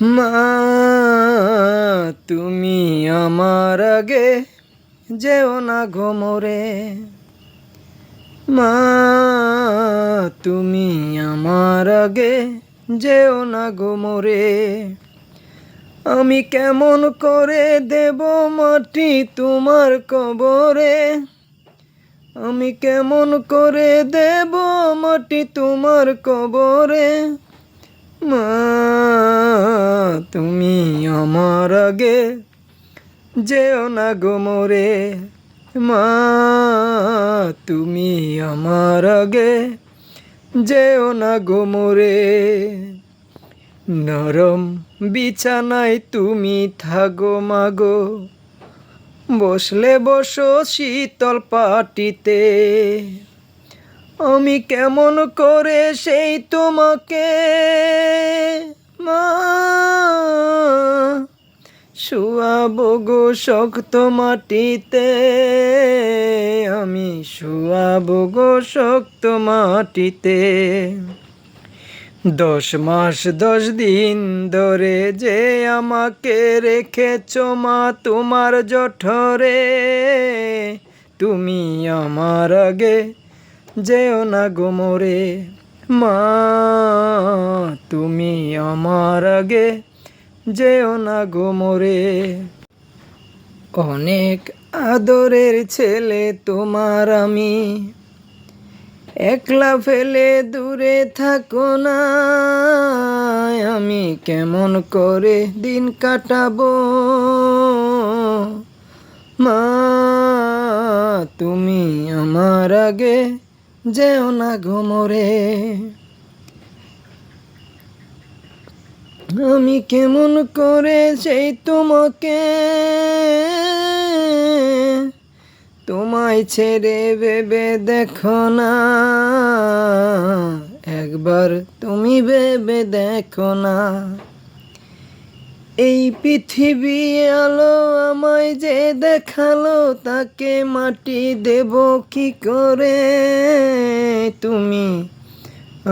মা তুমি আমার আগে যেও না গো মোরে। মা তুমি আমার আগে যেও না গো মোরে। আমি কেমন করে দেব মাটি তোমার কবরে। আমি কেমন করে দেব মাটি তোমার কবরে। মা তুমি আমার আগে যেও না গো মোরে। মা তুমি আমার আগে যেও না গো মোরে। নরম বিছানায় তুমি থাগো মাগো, বসলে বসো শীতল পাটিতে। আমি কেমন করে সেই তোমাকে মা শুয়াবো গো শক্ত মাটিতে। আমি শুয়াবো গো শক্ত মাটিতে। 10 মাস 10 দিন ধরে যে আমাকে রেখেছ মা তোমার জঠরে। তুমি আমার আগে যেও না গো মোরে। মা তুমি আমার আগে যেও না গো মোরে। অনেক আদরের ছেলে তোমার আমি, একলা ফেলে দূরে থাকো না। আমি কেমন করে দিন কাটাবো মা তুমি আমার আগে যেও না গো মোরে। আমি কেমন করে সেই তোমাকে তোমায় ছেড়ে ভেবে দেখো না। একবার তুমি ভেবে দেখো না। এই পৃথিবী আলো আমায় যে দেখালো, তাকে মাটি দেব কি করে। তুমি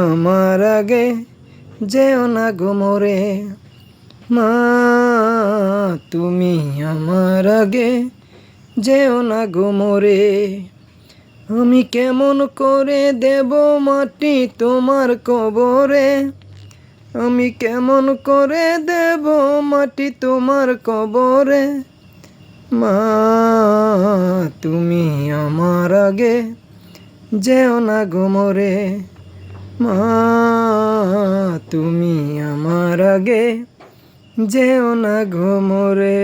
আমার আগে যেও না গো মোরে। মা তুমি আমার আগে যেও না গো মোরে। আমি কেমন করে দেব মাটি তোমার কবরে। আমি কেমন করে দেব মাটি তোমার কবরে। মা তুমি আমার আগে যেও না গো মোরে। মা তুমি আমার আগে যেও না গো মোরে।